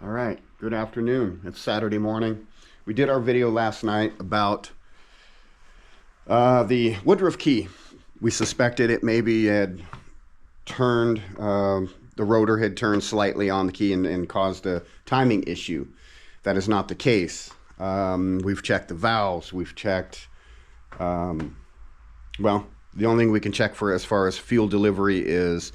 All right, good afternoon. It's Saturday morning. We did our video last night about the Woodruff key. We suspected it maybe had turned, the rotor had turned slightly on the key and caused a timing issue. That is not the case. We've checked the valves, we've checked, well, the only thing we can check for as far as fuel delivery is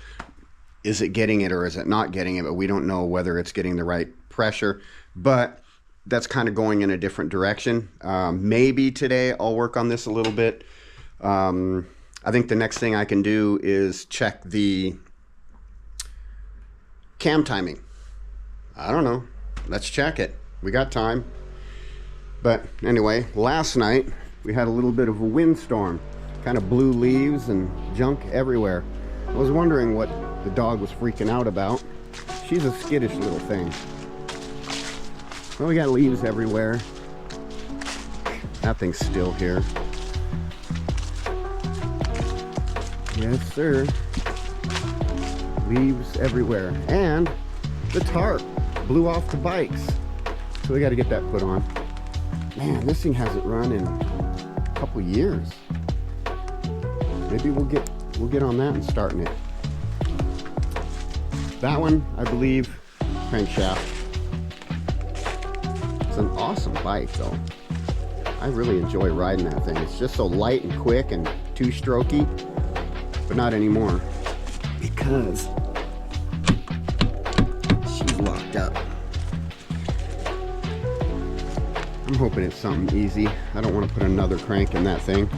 it getting it or is it not getting it, but we don't know whether it's getting the right pressure, but that's kind of going in a different direction. Maybe today I'll work on this a little bit. I think the next thing I can do is check the cam timing. I don't know. Let's check it. We got time. But anyway, last night we had a little bit of a windstorm. Kind of blew leaves and junk everywhere. I was wondering what the dog was freaking out about. She's a skittish little thing. Well, we got leaves everywhere. That thing's still here. Yes, sir. Leaves everywhere. And the tarp blew off the bikes. So we got to get that put on. Man, this thing hasn't run in a couple years. Maybe we'll get on that and starting it. That one, I believe, crankshaft. It's an awesome bike, though. I really enjoy riding that thing. It's just so light and quick and two-strokey, but not anymore because she's locked up. I'm hoping it's something easy. I don't want to put another crank in that thing.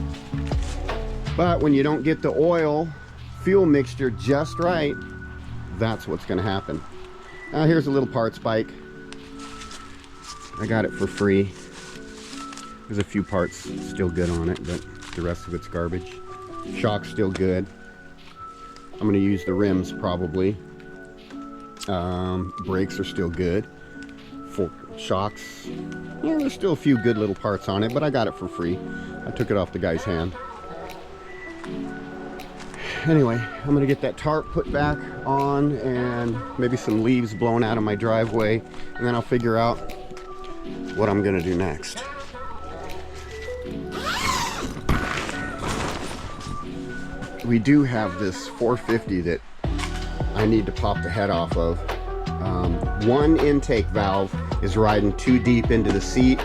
But when you don't get the oil fuel mixture just right, that's what's going to happen. Here's a little parts bike. I got it for free. There's a few parts still good on it, but the rest of it's garbage. Shock's still good. I'm going to use the rims probably. Brakes are still good. Shocks, yeah, there's still a few good little parts on it, but I got it for free. I took it off the guy's hand. Anyway, I'm gonna get that tarp put back on and maybe some leaves blown out of my driveway, and then I'll figure out what I'm gonna do next. We do have this 450 that I need to pop the head off of. One intake valve is riding too deep into the seat,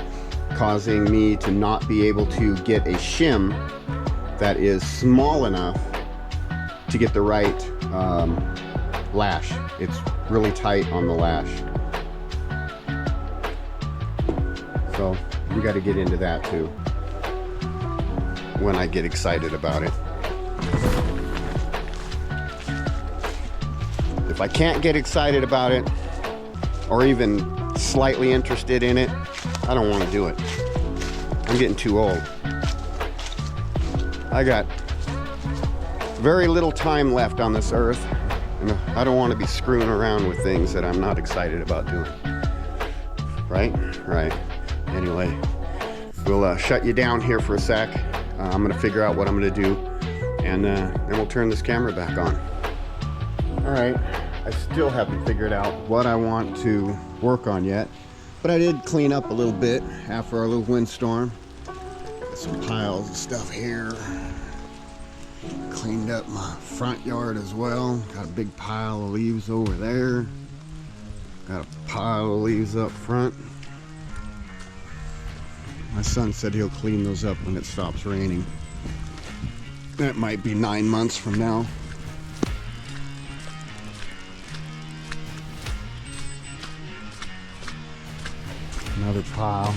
causing me to not be able to get a shim that is small enough to get the right lash. It's really tight on the lash. So we got to get into that too when I get excited about it. If I can't get excited about it or even slightly interested in it, I don't want to do it. I'm getting too old. I got very little time left on this earth, and I don't want to be screwing around with things that I'm not excited about doing. Right? Right. Anyway, we'll shut you down here for a sec. I'm going to figure out what I'm going to do, and then we'll turn this camera back on. All right. I still haven't figured out what I want to work on yet, but I did clean up a little bit after our little windstorm. Got some piles of stuff here. Cleaned up my front yard as well. Got a big pile of leaves over there. Got a pile of leaves up front. My son said he'll clean those up when it stops raining. That might be 9 months from now. Another pile.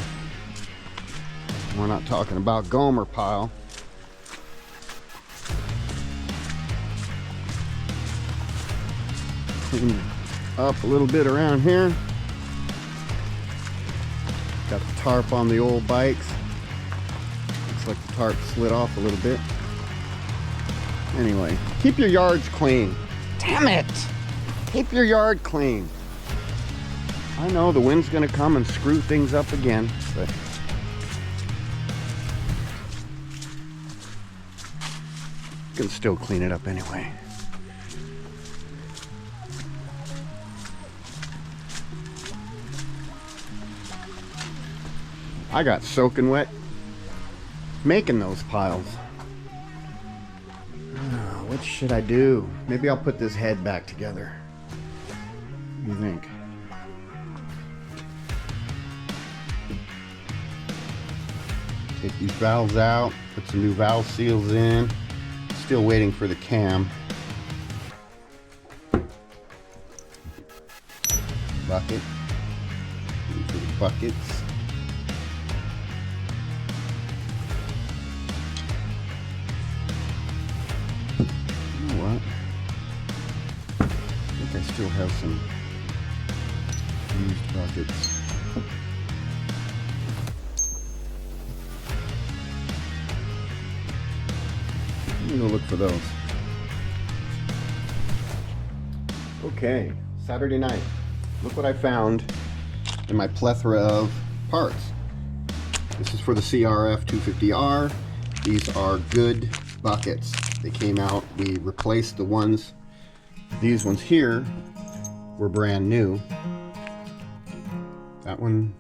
We're not talking about Gomer pile. Clean up a little bit around here. Got the tarp on the old bikes. Looks like the tarp slid off a little bit. Anyway, keep your yards clean. Damn it! Keep your yard clean. I know the wind's gonna come and screw things up again, but you can still clean it up anyway. I got soaking wet making those piles. What should I do? Maybe I'll put this head back together. What do you think? Take these valves out, put some new valve seals in. Still waiting for the cam. Bucket. These are the buckets. You know what? I think I still have some used buckets. Let me go look for those. Okay, Saturday night. Look what I found in my plethora of parts. This is for the CRF250R. These are good buckets. They came out, we replaced the ones, these ones here were brand new. That one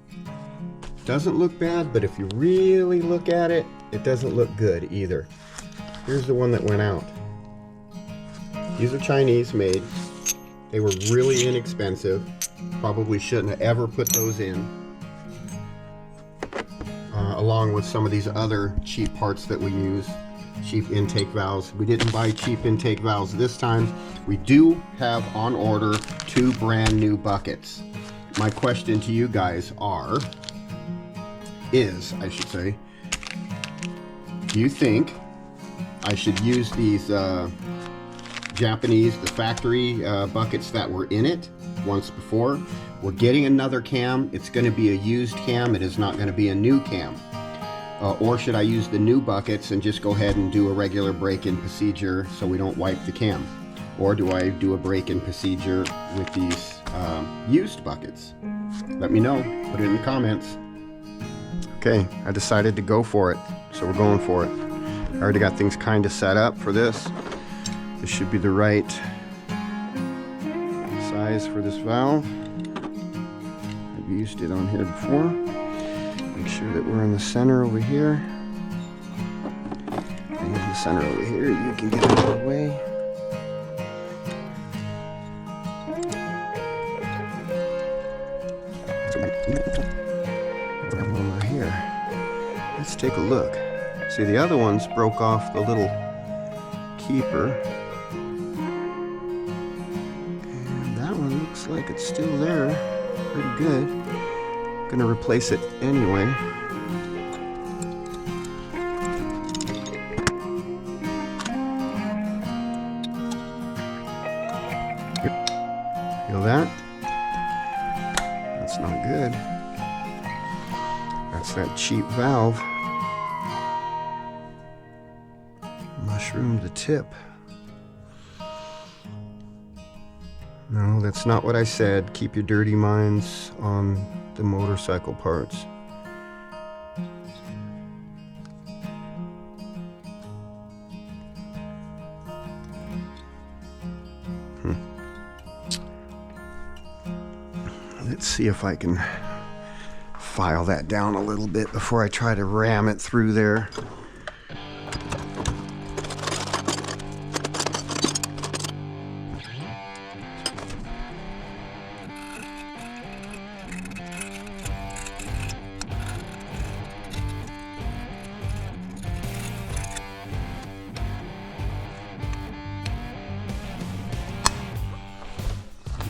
doesn't look bad, but if you really look at it, it doesn't look good either. Here's the one that went out. These are Chinese made. They were really inexpensive. Probably shouldn't have ever put those in. Along with some of these other cheap parts that we use. Cheap intake valves. We didn't buy cheap intake valves this time. We do have on order 2 brand new buckets. My question to you guys is, do you think I should use these Japanese, the factory buckets that were in it once before? We're getting another cam. It's going to be a used cam. It is not going to be a new cam. Or should I use the new buckets and just go ahead and do a regular break-in procedure so we don't wipe the cam? Or do I do a break-in procedure with these used buckets? Let me know. Put it in the comments. Okay, I decided to go for it, so we're going for it. I already got things kind of set up for this. This should be the right size for this valve. I've used it on here before. Make sure that we're in the center over here. And in the center over here, you can get out of the way. One right here. Let's take a look. See, the other ones broke off the little keeper. And that one looks like it's still there. Pretty good. I'm gonna replace it anyway. Feel that? That's not good. That's that cheap valve. Mushroom the tip. No, that's not what I said. Keep your dirty minds on the motorcycle parts. Let's see if I can file that down a little bit before I try to ram it through there.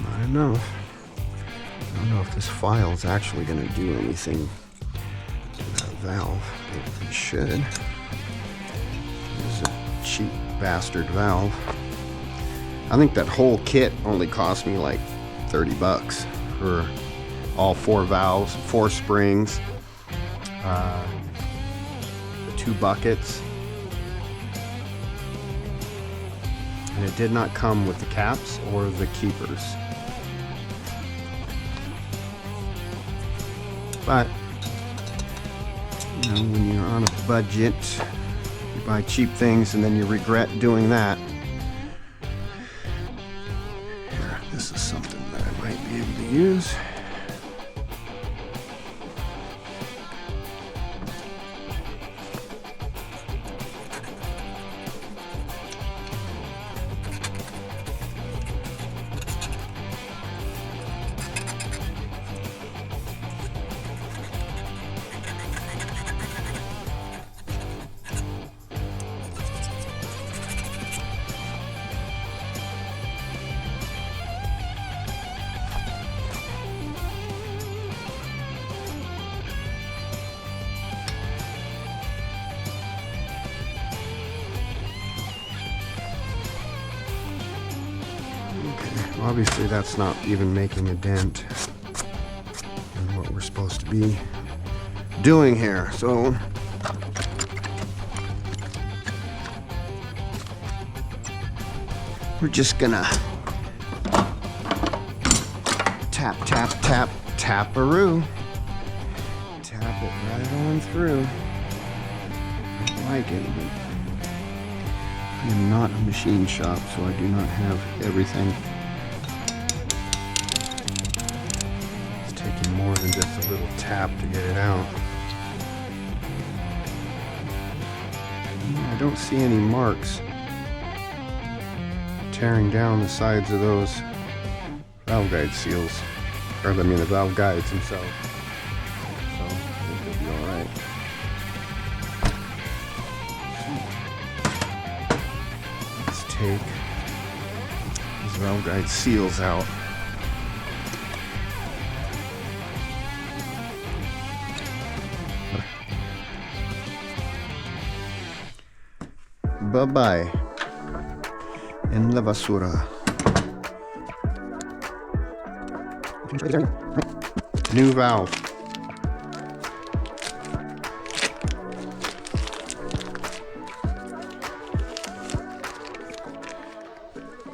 Not enough. I don't know if this file is actually going to do anything to that valve. It should. It's a cheap bastard valve. I think that whole kit only cost me like 30 bucks for all 4 valves, 4 springs, the 2 buckets. And it did not come with the caps or the keepers. But, you know, when you're on a budget, you buy cheap things and then you regret doing that. Here, this is something that I might be able to use. Obviously that's not even making a dent in what we're supposed to be doing here. So we're just gonna tap, tap, tap, tap-a-roo. Tap it right on through. I don't like it, but I am not a machine shop, so I do not have everything. It's taking more than just a little tap to get it out. I don't see any marks tearing down the sides of those valve guide seals, or I mean the valve guides themselves. So I think they'll be all right. Let's take these valve guide seals out. Bye-bye. En la basura. New valve.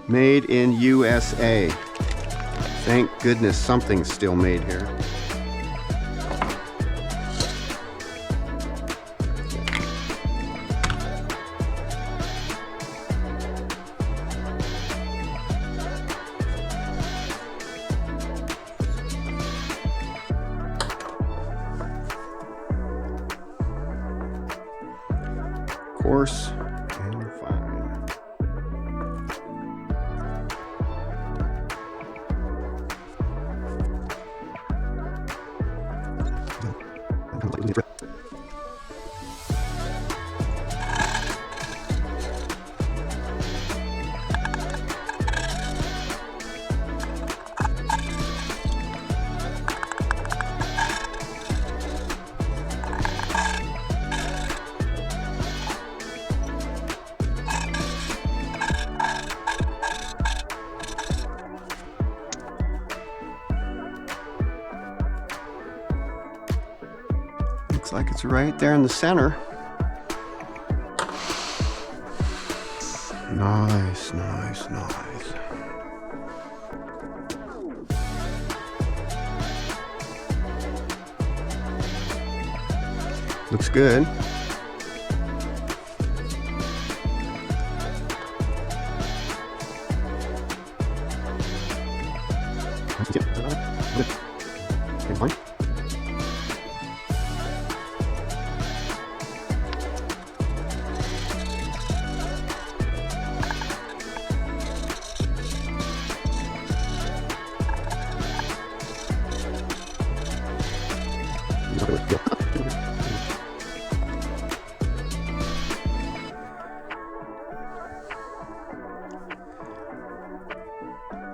Made in USA. Thank goodness something's still made here. Coarse and fine. Looks like it's right there in the center. Nice, nice, nice. Looks good.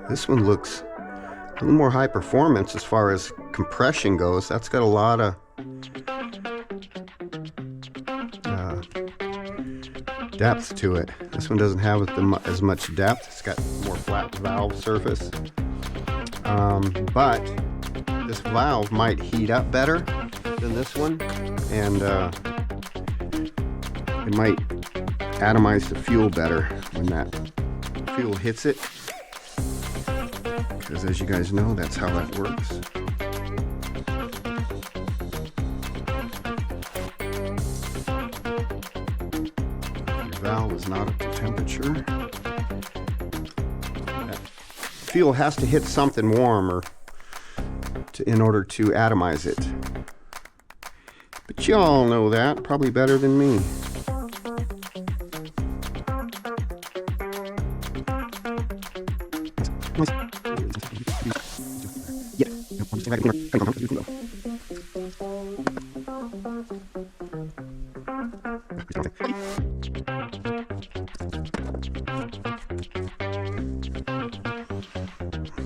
This one looks a little more high performance as far as compression goes. That's got a lot of depth to it. This one doesn't have as much depth. It's got more flat valve surface. But this valve might heat up better than this one, and it might atomize the fuel better when that fuel hits it, because as you guys know, that's how that works. Your valve is not up to temperature. That fuel has to hit something warmer in order to atomize it. But y'all know that probably better than me.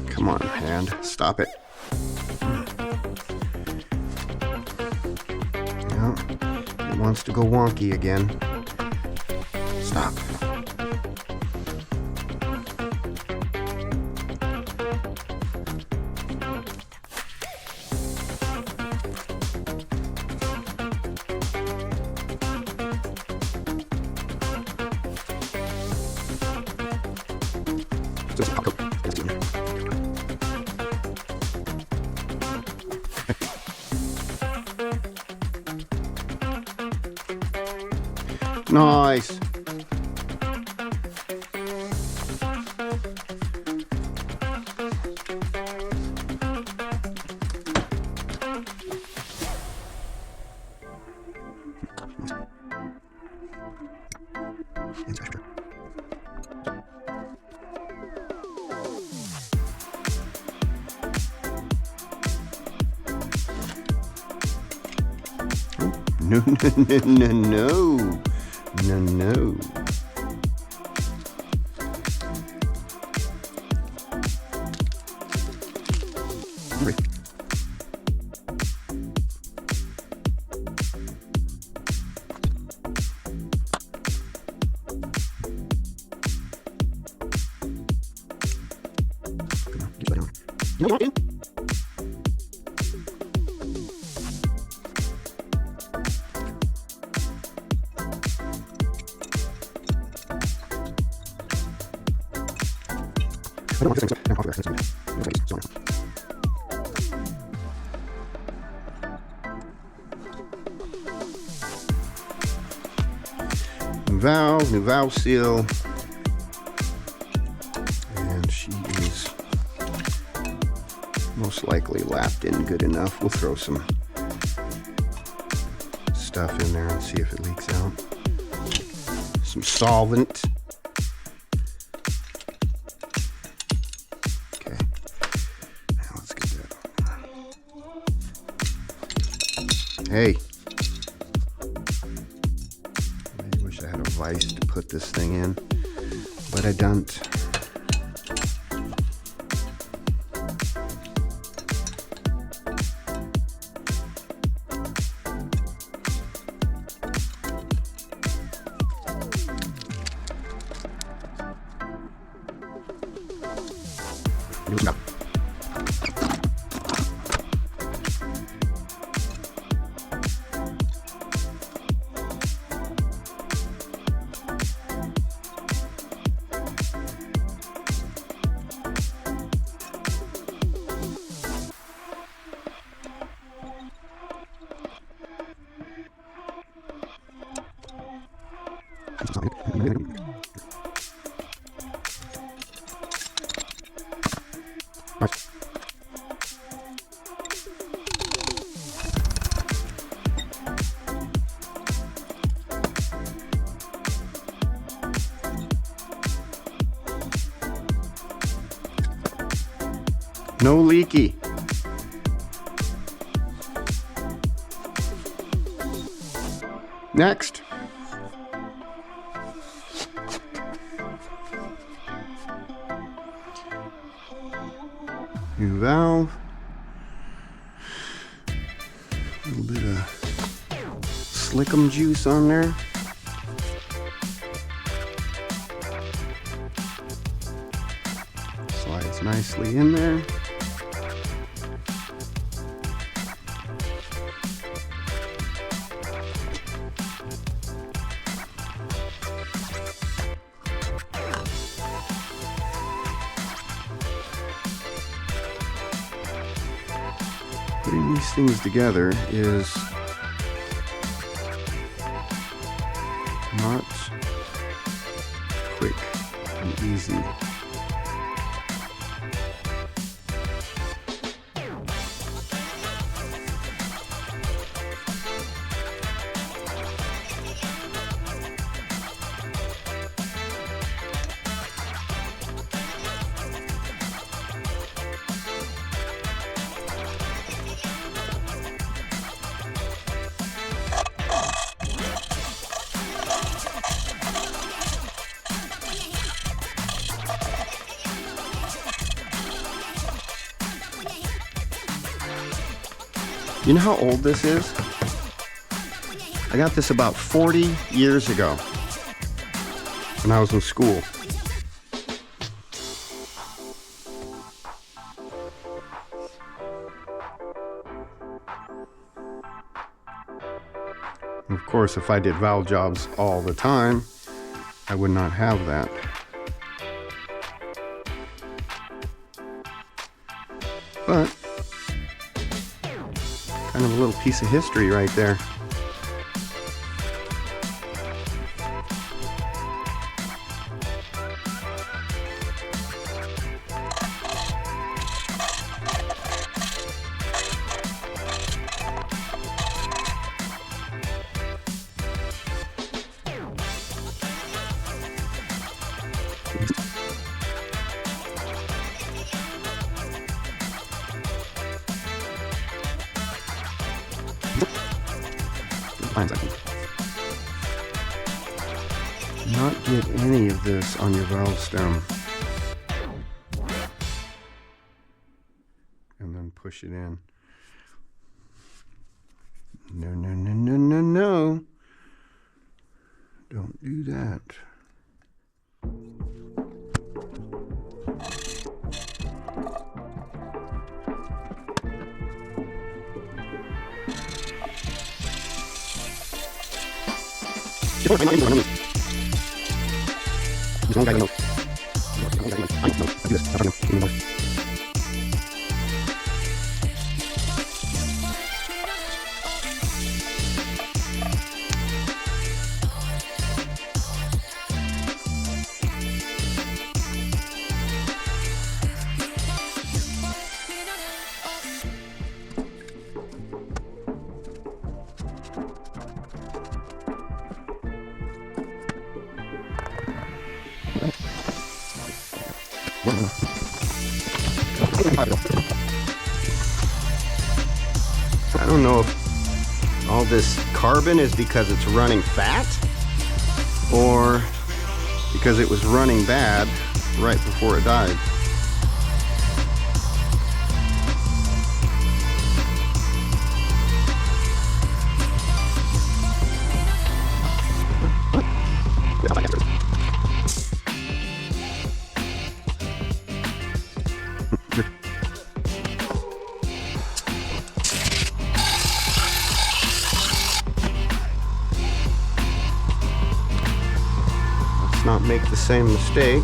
Come on, hand, stop it. No, it wants to go wonky again. Stop. Nice. No, no, no, no, no, no. New valve seal, and she is most likely lapped in good enough. We'll throw some stuff in there and see if it leaks out. Some solvent. Okay, now let's get that on. Hey. Vice to put this thing in, but I don't. No leaky. Next. New valve. A little bit of slickum juice on there. Slides nicely in there. Putting these things together is not quick and easy. You know how old this is? I got this about 40 years ago when I was in school. Of course, if I did valve jobs all the time, I would not have that. Kind of a little piece of history right there. Not get any of this on your valve stem. And then push it in. No, no, no, no, no, no. Don't do that. I don't know if all this carbon is because it's running fat or because it was running bad right before it died. Not make the same mistake.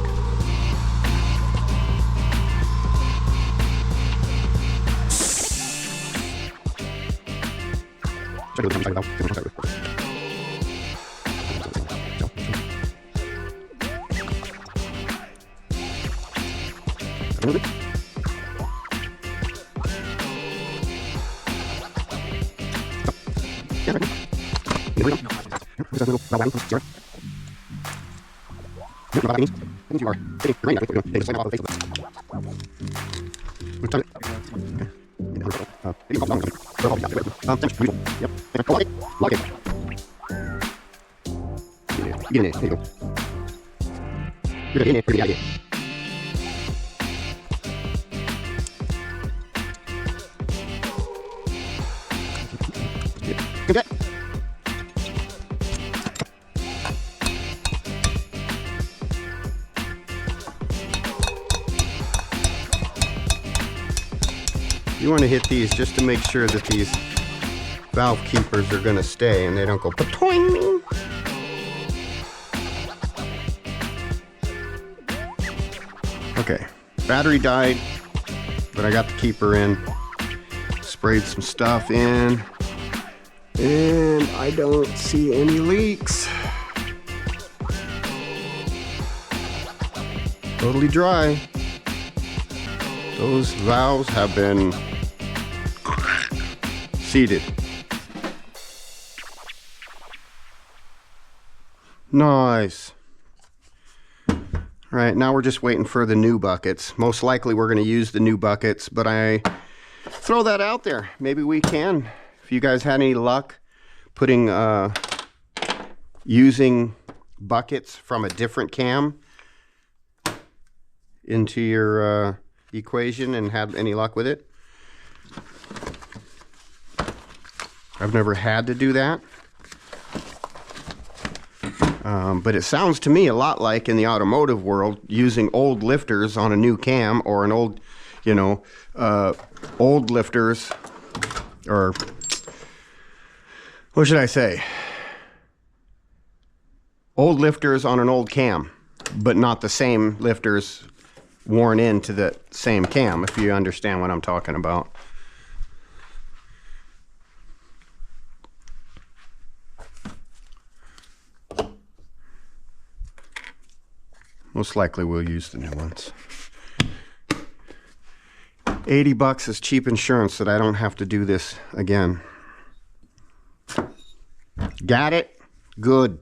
You want to hit these just to make sure that these valve keepers are going to stay and they don't go patoing. Okay, battery died, but I got the keeper in, sprayed some stuff in, and I don't see any leaks. Totally dry. Those valves have been seated. Nice. All right, now we're just waiting for the new buckets. Most likely we're going to use the new buckets, but I throw that out there. Maybe we can. If you guys had any luck putting, using buckets from a different cam into your equation and had any luck with it. I've never had to do that. But it sounds to me a lot like in the automotive world using old lifters on a new cam, or an old, you know, old lifters, or what should I say? Old lifters on an old cam, but not the same lifters worn into the same cam, if you understand what I'm talking about. Most likely we'll use the new ones. $80 is cheap insurance that I don't have to do this again. Got it? Good.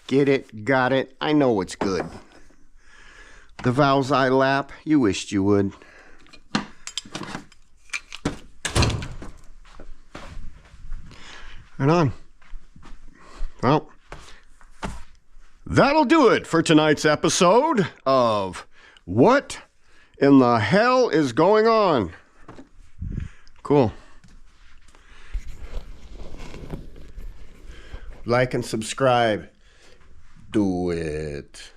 Get it? Got it? I know it's good. The valves I lap, you wished you would. Right on. Well, that'll do it for tonight's episode of What in the Hell is Going On? Cool. Like and subscribe. Do it.